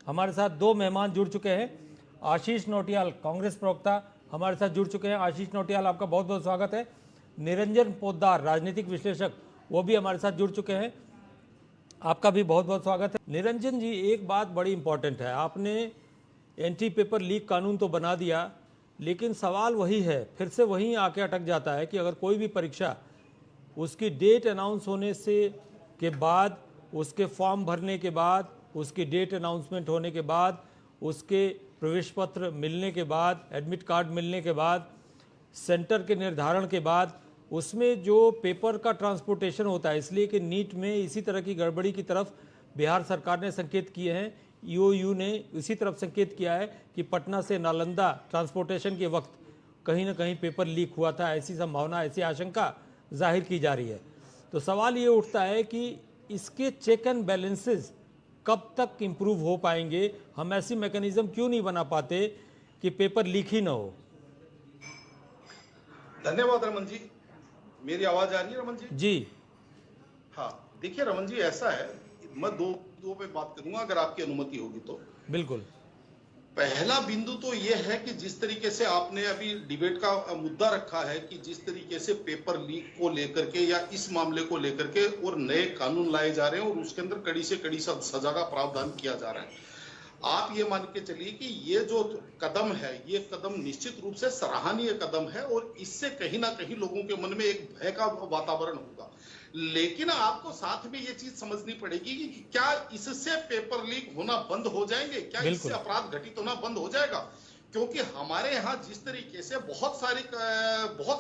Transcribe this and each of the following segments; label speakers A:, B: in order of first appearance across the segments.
A: हमारे साथ दो मेहमान जुड़ चुके हैं। आशीष नौटियाल, कांग्रेस प्रवक्ता, हमारे साथ जुड़ चुके हैं। आशीष नौटियाल, आपका बहुत बहुत स्वागत है। निरंजन पोद्दार, राजनीतिक विश्लेषक, वो भी हमारे साथ जुड़ चुके हैं। आपका भी बहुत बहुत स्वागत है। निरंजन जी, एक बात बड़ी इंपॉर्टेंट है, आपने एंटी पेपर लीक कानून तो बना दिया, लेकिन सवाल वही है, फिर से वहीं आके अटक जाता है कि अगर कोई भी परीक्षा उसकी डेट अनाउंस होने से के बाद, उसके फॉर्म भरने के बाद, उसकी डेट अनाउंसमेंट होने के बाद, उसके प्रवेश पत्र मिलने के बाद, एडमिट कार्ड मिलने के बाद, सेंटर के निर्धारण के बाद, उसमें जो पेपर का ट्रांसपोर्टेशन होता है, इसलिए कि नीट में इसी तरह की गड़बड़ी की तरफ बिहार सरकार ने संकेत किए हैं, ईओयू ने इसी तरफ संकेत किया है कि पटना से नालंदा ट्रांसपोर्टेशन के वक्त कहीं ना कहीं पेपर लीक हुआ था, ऐसी संभावना, ऐसी आशंका जाहिर की जा रही है। तो सवाल ये उठता है कि इसके चेक एंड बैलेंसेस कब तक इम्प्रूव हो पाएंगे? हम ऐसी मैकेनिज्म क्यों नहीं बना पाते कि पेपर लीक ही ना हो?
B: धन्यवाद रमन जी। मेरी आवाज आ रही है रमन जी?
A: जी
B: हाँ, देखिए रमन जी, ऐसा है, मैं दो पे बात करूंगा अगर आपकी अनुमति होगी तो।
A: बिल्कुल।
B: पहला बिंदु तो यह है कि जिस तरीके से आपने अभी डिबेट का मुद्दा रखा है कि जिस तरीके से पेपर लीक को लेकर के या इस मामले को लेकर के और नए कानून लाए जा रहे हैं और उसके अंदर कड़ी से कड़ी सजा का प्रावधान किया जा रहा है, आप ये मान के चलिए कि ये जो कदम है, ये कदम निश्चित रूप से सराहनीय कदम है और इससे कहीं ना कहीं लोगों के मन में एक भय का वातावरण होगा। लेकिन आपको साथ में ये चीज समझनी पड़ेगी कि क्या इससे पेपर लीक होना बंद हो जाएंगे? क्या इससे अपराध घटित होना बंद हो जाएगा? क्योंकि हमारे यहाँ जिस तरीके से बहुत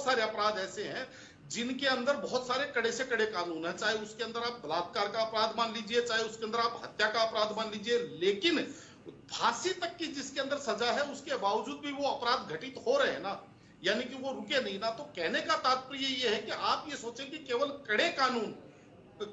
B: सारे अपराध ऐसे हैं जिनके अंदर बहुत सारे कड़े से कड़े कानून है, चाहे उसके अंदर आप बलात्कार का अपराध मान लीजिए, चाहे उसके अंदर आप हत्या का अपराध मान लीजिए, लेकिन फांसी तक की जिसके अंदर सजा है उसके बावजूद भी वो अपराध घटित हो रहे हैं ना, यानी कि वो रुके नहीं ना। तो कहने का तात्पर्य ये है कि आप ये सोचें कि केवल कड़े कानून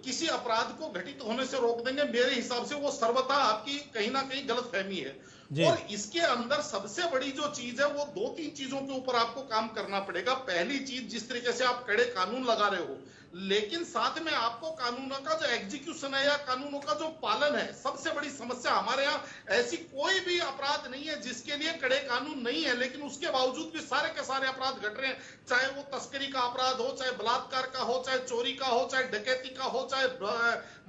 B: किसी अपराध को घटित होने से रोक देंगे, मेरे हिसाब से वो सर्वथा आपकी कहीं ना कहीं गलतफहमी है। और इसके अंदर सबसे बड़ी जो चीज है वो दो तीन चीजों के ऊपर आपको काम करना पड़ेगा। पहली चीज, जिस तरीके से आप कड़े कानून लगा रहे हो, लेकिन साथ में आपको कानूनों का जो एग्जीक्यूशन है या कानूनों का जो पालन है, सबसे बड़ी समस्या हमारे यहाँ ऐसी कोई भी अपराध नहीं है जिसके लिए कड़े कानून नहीं है, लेकिन उसके बावजूद भी सारे के सारे अपराध घट रहे हैं। चाहे वो तस्करी का अपराध हो, चाहे बलात्कार का हो, चाहे चोरी का हो, चाहे डकैती का हो, चाहे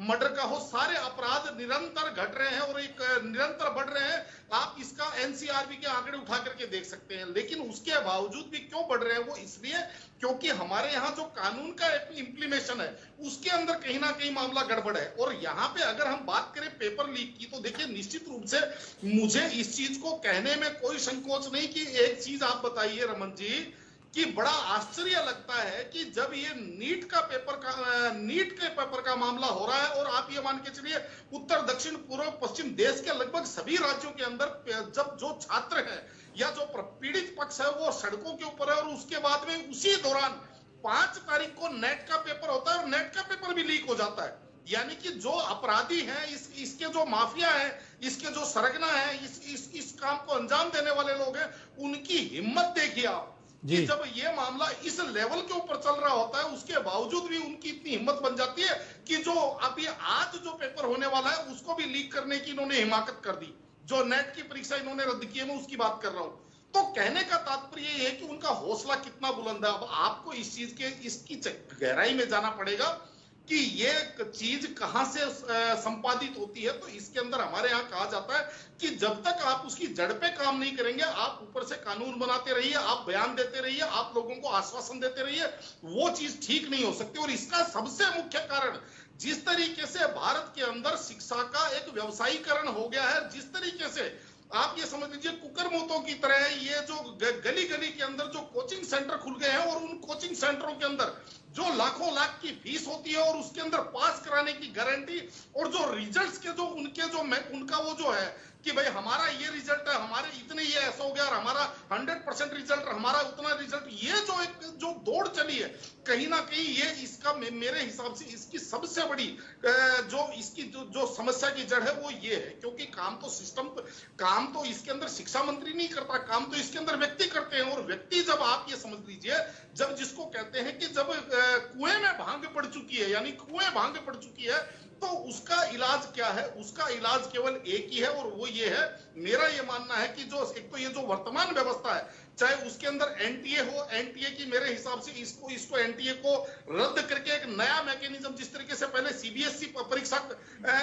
B: मर्डर का हो, सारे अपराध निरंतर घट रहे हैं और एक निरंतर बढ़ रहे हैं। आप इसका एनसीआरबी के आंकड़े उठा करके देख सकते हैं। लेकिन उसके बावजूद भी क्यों बढ़ रहे हैं? वो इसलिए क्योंकि हमारे यहाँ जो कानून का इंप्लीमेशन है उसके अंदर कहीं ना कहीं मामला गड़बड़ है। और यहाँ पे अगर हम बात करें पेपर लीक की, तो देखिए निश्चित रूप से मुझे इस चीज को कहने में कोई संकोच नहीं कि एक चीज आप बताइए रमन जी, कि बड़ा आश्चर्य लगता है कि जब ये नीट के पेपर का मामला हो रहा है और आप ये मान के चलिए उत्तर दक्षिण पूर्व पश्चिम देश के लगभग सभी राज्यों के अंदर जब जो छात्र है या जो पीड़ित पक्ष है वो सड़कों के ऊपर है और उसके बाद में उसी दौरान 5 तारीख को नेट का पेपर होता है और नेट का पेपर भी लीक हो जाता है। यानी कि जो अपराधी हैं, इसके जो माफिया है, इसके जो सरगना है, इस काम को अंजाम देने वाले लोग हैं, उनकी हिम्मत देखिए आप कि जब ये मामला इस लेवल के ऊपर चल रहा होता है उसके बावजूद भी उनकी इतनी हिम्मत बन जाती है कि जो अभी आज जो पेपर होने वाला है उसको भी लीक करने की इन्होंने हिमाकत कर दी। जो नेट की परीक्षा इन्होंने रद्द की है, मैं उसकी बात कर रहा हूं। तो कहने का तात्पर्य ये है कि उनका हौसला कितना बुलंद है। अब आपको इस चीज के इसकी गहराई में जाना पड़ेगा कि ये चीज कहां से संपादित होती है। तो इसके अंदर हमारे यहाँ कहा जाता है कि जब तक आप उसकी जड़ पे काम नहीं करेंगे, आप ऊपर से कानून बनाते रहिए, आप बयान देते रहिए, आप लोगों को आश्वासन देते रहिए, वो चीज ठीक नहीं हो सकती। और इसका सबसे मुख्य कारण, जिस तरीके से भारत के अंदर शिक्षा का एक व्यवसायीकरण हो गया है, जिस तरीके से आप ये समझ लीजिए कुकरमुतों की तरह ये जो गली गली के अंदर जो कोचिंग सेंटर खुल गए हैं और उन कोचिंग सेंटरों के अंदर जो लाखों लाख की फीस होती है और उसके अंदर पास कराने की गारंटी और जो रिजल्ट्स के जो उनका वो जो है कि भाई हमारा ये रिजल्ट है, हमारे इतने ये ऐसा हो गया और हमारा 100% रिजल्ट, हमारा उतना रिजल्ट, ये जो दौड़ चली है कहीं ना कहीं ये इसका मेरे हिसाब से इसकी सबसे बड़ी जो समस्या की जड़ है वो ये है। क्योंकि काम तो इसके अंदर शिक्षा मंत्री नहीं करता, काम तो इसके अंदर व्यक्ति करते हैं। और व्यक्ति, जब आप ये समझ लीजिए, जब जिसको कहते हैं कि जब कुएं में भांग पड़ चुकी है, यानी कुएं भांग पड़ चुकी है, तो उसका इलाज क्या है? उसका इलाज केवल एक ही है और वो ये है, मेरा ये मानना है कि जो एक तो ये जो वर्तमान व्यवस्था है, चाहे उसके अंदर एनटीए हो, एनटीए की मेरे हिसाब से इसको एनटीए को रद्द करके एक नया मैकेनिज्म, जिस तरीके से पहले सीबीएसई परीक्षा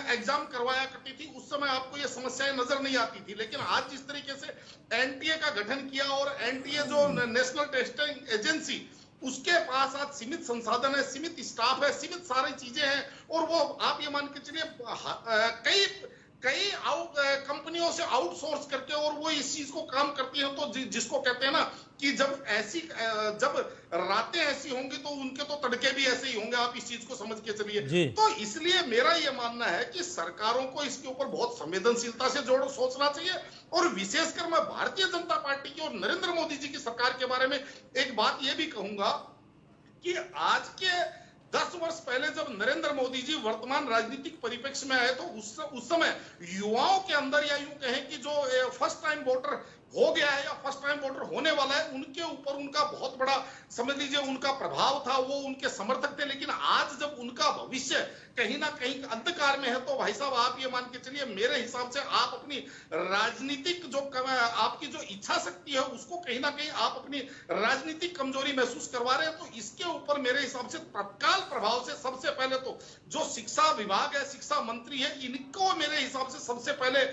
B: एग्जाम करवाया करती थी, उस समय आपको ये समस्याएं नजर नहीं आती थी, लेकिन आज जिस तरीके से एनटीए का गठन किया और एनटीए जो नेशनल टेस्टिंग एजेंसी, उसके पास आज सीमित संसाधन है, सीमित स्टाफ है, सीमित सारी चीजें हैं, और वो आप ये मान के चलिए कई कंपनियों से आउटसोर्स करके और वो इस चीज को काम करती है, तो जिसको कहते हैं ना कि जब रातें ऐसी होंगी तो उनके तो तड़के भी ऐसे ही होंगे, आप इस चीज को समझ के चलिए। तो इसलिए मेरा ये मानना है कि सरकारों को इसके ऊपर बहुत संवेदनशीलता से सोचना चाहिए, और विशेषकर मैं भारतीय जनता पार्टी की और नरेंद्र मोदी जी की सरकार के बारे में एक बात ये भी कहूंगा कि आज के 10 वर्ष पहले जब नरेंद्र मोदी जी वर्तमान राजनीतिक परिप्रेक्ष्य में आए, तो उस समय युवाओं के अंदर, या यूं कहें कि जो फर्स्ट टाइम वोटर हो गया है या फर्स्ट टाइम वोटर होने वाला है, उनके ऊपर उनका बहुत बड़ा, समझ लीजिए, उनका प्रभाव था, वो उनके समर्थक थे। लेकिन आज जब उनका भविष्य कहीं ना कहीं अंधकार में है, तो भाई साहब आप ये मान के चलिए, मेरे हिसाब से आप अपनी राजनीतिक जो आपकी जो इच्छा शक्ति है, उसको कहीं ना कहीं आप अपनी राजनीतिक कमजोरी महसूस करवा रहे हैं। तो इसके ऊपर मेरे हिसाब से तत्काल प्रभाव से सबसे पहले तो जो शिक्षा विभाग है, शिक्षा मंत्री है, इनको मेरे हिसाब से सबसे पहले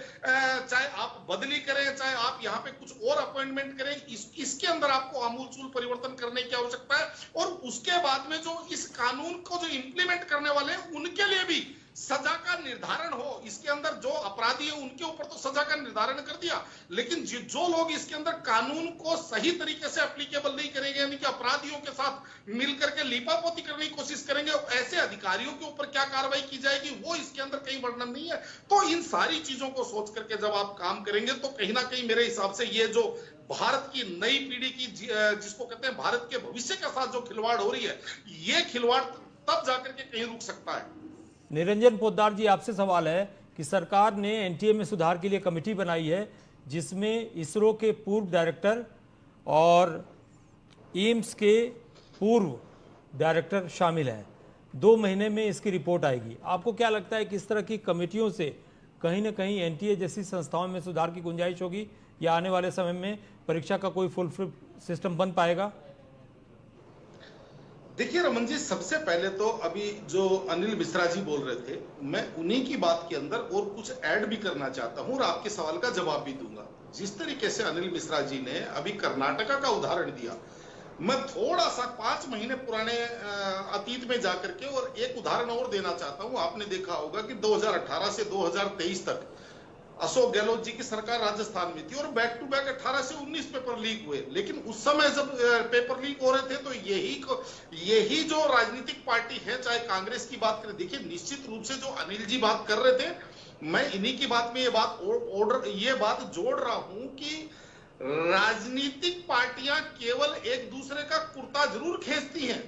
B: चाहे आप बदली करें, चाहे आप यहाँ पे कुछ और अपॉइंटमेंट करें, इसके अंदर आपको आमूलचूल परिवर्तन करने की आवश्यकता है। और उसके बाद में जो इस कानून को जो इंप्लीमेंट करने वाले हैं, उनके लिए भी सजा का निर्धारण हो। इसके अंदर जो अपराधी है उनके ऊपर तो सजा का निर्धारण कर दिया, लेकिन जो लोग इसके अंदर कानून को सही तरीके से एप्लीकेबल नहीं करेंगे, यानी कि अपराधियों के साथ मिलकर के लीपापोती करने की कोशिश करेंगे, ऐसे अधिकारियों के ऊपर क्या कार्रवाई की जाएगी, वो इसके अंदर कहीं वर्णन नहीं है। तो इन सारी चीजों को सोच करके जब आप काम करेंगे, तो कहीं ना कहीं मेरे हिसाब से ये जो भारत की नई पीढ़ी की, जिसको कहते हैं भारत के भविष्य के साथ जो खिलवाड़ हो रही है, ये खिलवाड़ तब जाकर के कहीं रुक सकता है।
A: निरंजन पोद्दार जी, आपसे सवाल है कि सरकार ने एनटीए में सुधार के लिए कमेटी बनाई है, जिसमें इसरो के पूर्व डायरेक्टर और एम्स के पूर्व डायरेक्टर शामिल हैं। 2 महीने में इसकी रिपोर्ट आएगी। आपको क्या लगता है कि इस तरह की कमेटियों से कहीं ना कहीं एनटीए जैसी संस्थाओं में सुधार की गुंजाइश होगी, या आने वाले समय में परीक्षा का कोई फुल सिस्टम बन पाएगा?
B: देखिए रमन जी, सबसे पहले तो अभी जो अनिल मिश्रा जी बोल रहे थे, मैं उन्हीं की बात के अंदर और कुछ ऐड भी करना चाहता हूं और आपके सवाल का जवाब भी दूंगा। जिस तरीके से अनिल मिश्रा जी ने अभी कर्नाटका का उदाहरण दिया, मैं थोड़ा सा 5 महीने पुराने अतीत में जाकर के और एक उदाहरण और देना चाहता हूं। आपने देखा होगा कि 2018 से 2023 तक अशोक गहलोत जी की सरकार राजस्थान में थी और बैक टू बैक 18 से 19 पेपर लीक हुए। लेकिन उस समय जब पेपर लीक हो रहे थे, तो यही जो राजनीतिक पार्टी है, चाहे कांग्रेस की बात करें, देखिए निश्चित रूप से जो अनिल जी बात कर रहे थे, मैं इन्हीं की बात में ये बात जोड़ रहा हूं कि राजनीतिक पार्टियां केवल एक दूसरे का कुर्ता जरूर खींचती हैं,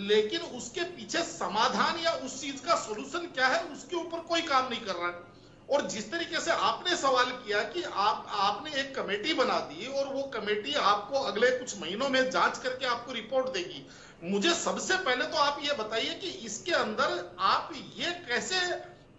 B: लेकिन उसके पीछे समाधान या उस चीज का सोल्यूशन क्या है, उसके ऊपर कोई काम नहीं कर रहा है। और जिस तरीके से आपने सवाल किया कि आपने एक कमेटी बना दी और वो कमेटी आपको अगले कुछ महीनों में जांच करके आपको रिपोर्ट देगी, मुझे सबसे पहले तो आप ये बताइए कि इसके अंदर आप ये कैसे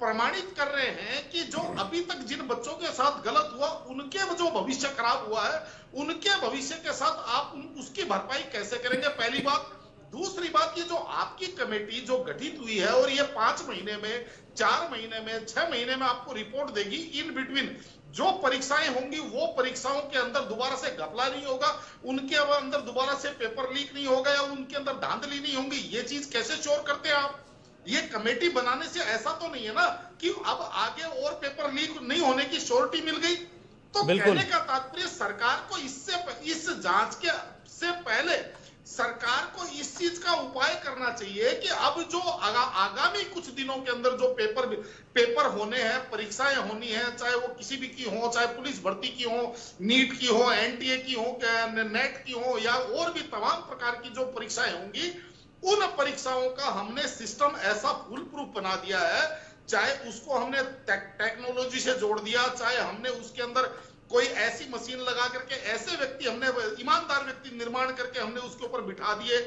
B: प्रमाणित कर रहे हैं कि जो अभी तक जिन बच्चों के साथ गलत हुआ, उनके जो भविष्य खराब हुआ है, उनके भविष्य के साथ आप उसकी भरपाई कैसे करेंगे, पहली बात। दूसरी बात, ये जो आपकी कमेटी जो गठित हुई है और ये 5 महीने में, 4 महीने में, 6 महीने में आपको रिपोर्ट देगी, इन बिटवीन जो परीक्षाएं होंगी, वो परीक्षाओं के अंदर दोबारा से घपला नहीं होगा, उनके अंदर दोबारा से पेपर लीक नहीं होगा या उनके अंदर धांधली नहीं होंगी, ये चीज कैसे श्योर करते हैं आप? ये कमेटी बनाने से ऐसा तो नहीं है ना कि अब आगे और पेपर लीक नहीं होने की श्योरिटी मिल गई। तो कहने का तात्पर्य, सरकार को इस जांच के से पहले सरकार को इस चीज का उपाय करना चाहिए कि अब जो आगामी कुछ दिनों के अंदर जो पेपर होने हैं, परीक्षाएं होनी है, चाहे वो किसी भी की हो, चाहे पुलिस भर्ती की हो, नीट की हो, एनटीए की हो, नेट की हो, या और भी तमाम प्रकार की जो परीक्षाएं होंगी, उन परीक्षाओं का हमने सिस्टम ऐसा फुल प्रूफ बना दिया है, चाहे उसको हमने टेक्नोलॉजी से जोड़ दिया, चाहे हमने उसके अंदर कोई ऐसी मशीन लगा करके ऐसे व्यक्ति, हमने ईमानदार व्यक्ति निर्माण करके हमने उसके ऊपर बिठा दिए,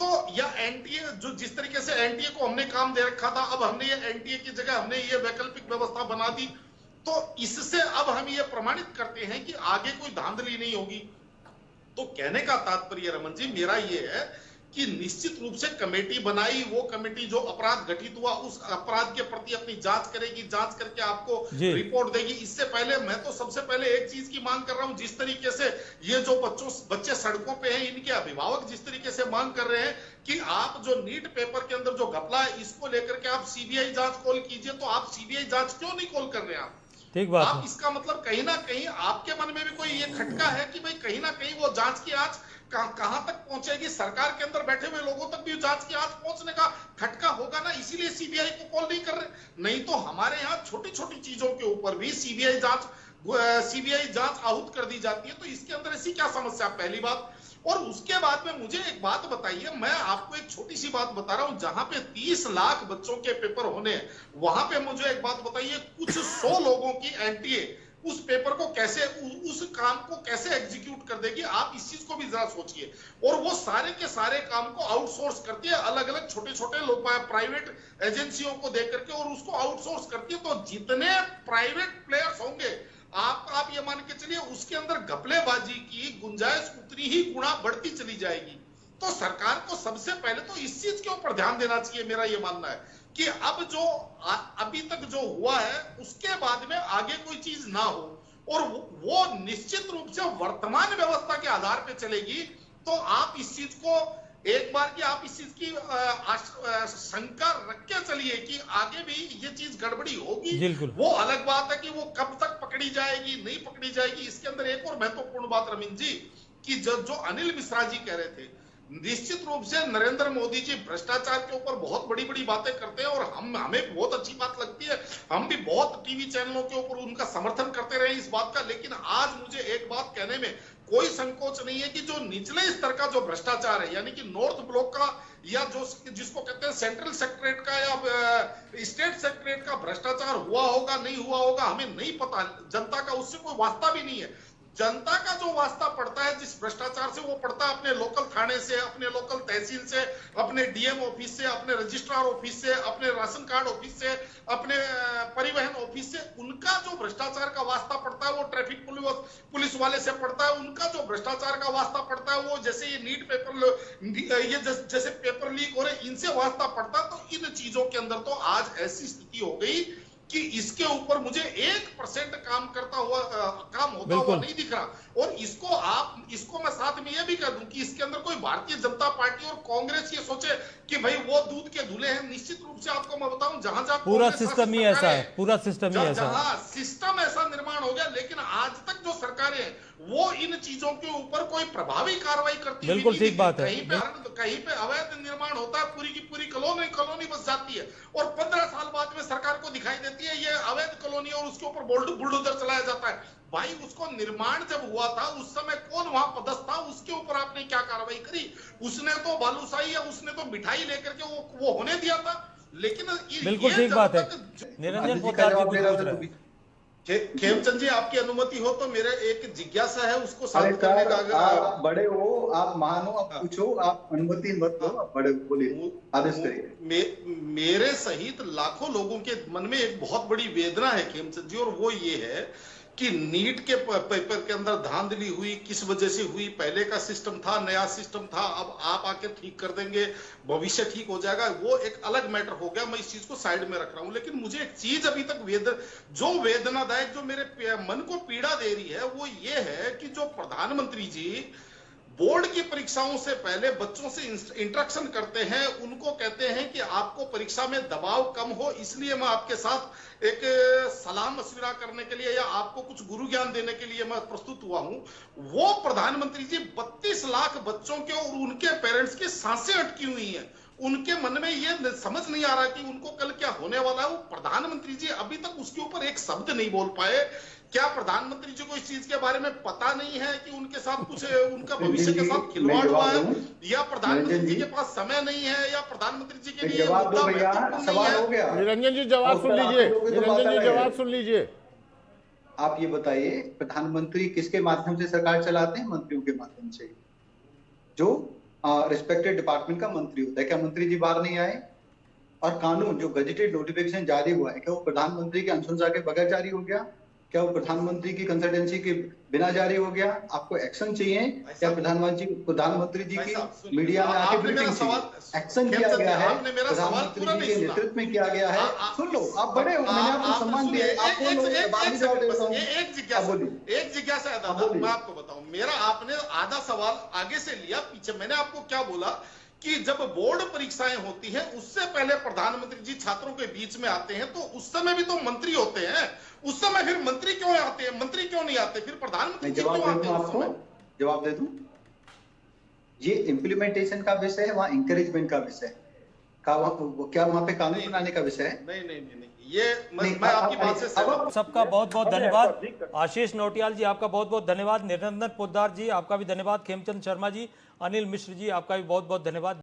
B: तो या एनटीए जो जिस तरीके से एनटीए को हमने काम दे रखा था, अब हमने ये एनटीए की जगह हमने ये वैकल्पिक व्यवस्था बना दी, तो इससे अब हम ये प्रमाणित करते हैं कि आगे कोई धांधली नहीं होगी। तो कहने का तात्पर्य रमन जी मेरा ये है कि निश्चित रूप से कमेटी बनाई, वो कमेटी जो अपराध घटित हुआ उस अपराध के प्रति अपनी जांच करेगी, जांच करके आपको रिपोर्ट देगी। इससे पहले मैं तो सबसे पहले एक चीज की मांग कर रहा हूं, जिस तरीके से ये जो बच्चे सड़कों पे हैं, इनके अभिभावक जिस तरीके से मांग कर रहे हैं कि आप जो नीट पेपर के अंदर जो घपला है इसको लेकर के आप सीबीआई जांच कॉल कीजिए, तो आप सीबीआई जांच क्यों नहीं कॉल कर रहे हैं आप?
A: ठीक बात
B: आप
A: है।
B: इसका मतलब कहीं ना कहीं आपके मन में भी कोई ये खटका है कि भाई कहीं ना कहीं वो जांच की आंच कहां तक पहुंचेगी, सरकार के अंदर बैठे हुए लोगों तक भी जांच की आंच पहुंचने का खटका होगा ना, इसीलिए सीबीआई को कॉल नहीं कर रहे। नहीं तो हमारे यहाँ छोटी छोटी चीजों के ऊपर भी सीबीआई जांच आहूत कर दी जाती है, तो इसके अंदर ऐसी क्या समस्या? पहली बात। और उसके बाद में मुझे एक बात बताइए, मैं आपको एक छोटी सी बात बता रहा हूं, जहां पे 30 लाख बच्चों के पेपर होने हैं, वहां पे मुझे एक बात बताइए, कुछ 100 लोगों की एनटीए उस पेपर को कैसे, उस काम को कैसे एग्जीक्यूट कर देगी? आप इस चीज को भी जरा सोचिए। और वो सारे के सारे काम को आउटसोर्स करती है, अलग अलग छोटे छोटे लोग प्राइवेट एजेंसियों को दे करके, और उसको आउटसोर्स करती है। तो जितने प्राइवेट प्लेयर्स होंगे, आप ये मान के चलिए उसके अंदर घपलेबाजी की गुंजाइश उतनी ही गुना बढ़ती चली जाएगी। तो सरकार को सबसे पहले तो इस चीज के ऊपर ध्यान देना चाहिए, मेरा ये मानना है कि अब जो अभी तक जो हुआ है उसके बाद में आगे कोई चीज ना हो, और वो निश्चित रूप से वर्तमान व्यवस्था के आधार पर चलेगी। तो आप इस चीज को एक बार की आप इस चीज की शंका रख के चलिए कि आगे भी ये चीज गड़बड़ी होगी। वो अलग बात है कि वो कब तक पकड़ी जाएगी, नहीं पकड़ी जाएगी। इसके अंदर एक और महत्वपूर्ण बात रमीन जी, कि जो अनिल मिश्रा जी कह रहे थे, निश्चित रूप से नरेंद्र मोदी जी भ्रष्टाचार के ऊपर बहुत बड़ी बड़ी बातें करते हैं, और हमें बहुत अच्छी बात लगती है, हम भी बहुत टीवी चैनलों के ऊपर उनका समर्थन करते रहे इस बात का। लेकिन आज मुझे एक बात कहने में कोई संकोच नहीं है कि जो निचले स्तर का जो भ्रष्टाचार है, यानी कि नॉर्थ ब्लॉक का, या जो जिसको कहते हैं सेंट्रल सेक्रेटरीट का या स्टेट सेक्रेटरीट का भ्रष्टाचार हुआ होगा नहीं हुआ होगा हमें नहीं पता, जनता का उससे कोई वास्ता भी नहीं है। जनता का जो वास्ता पड़ता है जिस भ्रष्टाचार से, वो पड़ता है अपने लोकल थाने से, अपने लोकल तहसील से, अपने डीएम ऑफिस से, अपने रजिस्ट्रार ऑफिस से, अपने राशन कार्ड ऑफिस से, अपने परिवहन ऑफिस से। उनका जो भ्रष्टाचार का वास्ता पड़ता है वो ट्रैफिक पुलिस वाले से पड़ता है। उनका जो भ्रष्टाचार का वास्ता पड़ता है वो जैसे ये नीट पेपर, ये जैसे पेपर लीक हो रहे, इनसे वास्ता पड़ता है। तो इन चीजों के अंदर तो आज ऐसी स्थिति हो गई कि इसके ऊपर मुझे 1% काम होता हुआ नहीं दिख रहा। और इसको मैं साथ में ये भी कह दूं कि इसके अंदर कोई भारतीय जनता पार्टी और कांग्रेस ये सोचे कि भाई वो दूध के धुले हैं। निश्चित रूप से आपको मैं बताऊं, जहां
A: पूरा सिस्टम ही ऐसा है, पूरा सिस्टम ही ऐसा
B: है, सिस्टम ऐसा निर्माण हो गया। लेकिन आज तक जो सरकारें हैं वो इन चीजों के ऊपर कोई प्रभावी कार्रवाई करती
A: बिल्कुल ठीक बात है।
B: कहीं पे अवैध निर्माण होता है, पूरी की पूरी कॉलोनी बस जाती है, और 15 साल बाद में सरकार को दिखाई देती है ये अवैध कॉलोनी, और उसके ऊपर बुलडोजर चलाया जाता है। भाई उसको निर्माण जब हुआ था उस समय कौन वहां पदस्थ था, उसके ऊपर आपने क्या कार्रवाई करी? उसने तो बालूशाही या उसने तो मिठाई लेकर के वो होने दिया था। लेकिन
A: बिल्कुल ठीक बात है। निरंजन पोद्दार जी पूछ रहे हैं।
B: खेमचंद जी आपकी अनुमति हो तो मेरा एक जिज्ञासा है, उसको शांत करने का।
C: आप बड़े हो, आप महान हो, आप पूछो, आप अनुमति मत दो, आप बड़े बोलिए, आदेश करिए।
B: मेरे सहित लाखों लोगों के मन में एक बहुत बड़ी वेदना है खेमचंद जी, और वो ये है कि नीट के पेपर के अंदर धांधली हुई, किस वजह से हुई? पहले का सिस्टम था, नया सिस्टम था, अब आप आके ठीक कर देंगे, भविष्य ठीक हो जाएगा, वो एक अलग मैटर हो गया। मैं इस चीज को साइड में रख रहा हूं। लेकिन मुझे एक चीज अभी तक वेदनादायक जो मेरे मन को पीड़ा दे रही है वो ये है कि जो प्रधानमंत्री जी बोर्ड की परीक्षाओं से पहले बच्चों से इंटरेक्शन करते हैं, उनको कहते हैं कि आपको परीक्षा में दबाव कम हो, इसलिए मैं आपके साथ एक सलाह मशविरा करने के लिए या आपको कुछ गुरु ज्ञान देने के लिए मैं प्रस्तुत हुआ हूं। वो प्रधानमंत्री जी 32 लाख बच्चों के और उनके पेरेंट्स की सांसें अटकी हुई हैं। उनके मन में ये समझ नहीं आ रहा कि उनको कल क्या होने वाला है। वो प्रधानमंत्री जी अभी तक उसके ऊपर एक शब्द नहीं बोल पाए। क्या प्रधानमंत्री जी को इस चीज के बारे में पता नहीं है कि उनके साथ कुछ उनका भविष्य के साथ खिलवाड़ हुआ है, या प्रधानमंत्री जी के पास समय नहीं है, या प्रधानमंत्री जी के लिए
C: जवाब दो भैया, सवाल हो गया।
D: निरंजन जी जवाब सुन लीजिए, निरंजन जी जवाब सुन लीजिए।
C: आप ये बताइए, प्रधानमंत्री किसके माध्यम से सरकार चलाते हैं? मंत्रियों के माध्यम से, जो रिस्पेक्टेड डिपार्टमेंट का मंत्री होता है। क्या मंत्री जी बाहर नहीं आए? और कानून जो गजेटेड नोटिफिकेशन जारी हुआ है, क्या वो प्रधानमंत्री की अनुशंसा के बगैर जारी हो गया? क्या वो प्रधानमंत्री की कंसल्टेंसी के बिना जारी हो गया? आपको एक्शन चाहिए या प्रधानमंत्री जी की मीडिया में आके ब्रीफिंग चाहिए? एक्शन किया गया है, प्रधानमंत्री जी के नेतृत्व में किया गया है। सुन लो, आप बड़े हो, मैंने आपको सम्मान दिया, आप बोलो, बाद में जवाब देता हूँ।
B: एक जिज्ञासा है दादा, मैं आपको बताऊं, मेरा आपने आधा सवाल आगे से लिया पीछे। मैंने आपको क्या बोला कि जब बोर्ड परीक्षाएं होती हैं उससे पहले प्रधानमंत्री जी छात्रों के बीच में आते हैं, तो उस समय भी तो मंत्री होते हैं। उस समय फिर मंत्री क्यों आते हैं? मंत्री क्यों नहीं आते? फिर प्रधानमंत्री जी क्यों आते हैं?
C: आपको जवाब दे दूं, ये इम्प्लीमेंटेशन का विषय है, वहाँ इंकरेजमेंट का विषय है। क्या वहाँ पे कानून बनाने का विषय है?
B: नहीं, ये मैं आपकी बात से सहमत।
A: सबका बहुत बहुत धन्यवाद। आशीष नोटियाल जी आपका बहुत बहुत धन्यवाद। निरंजन पोद्दार जी आपका भी धन्यवाद। खेमचंद शर्मा जी, अनिल मिश्र जी आपका भी बहुत बहुत धन्यवाद।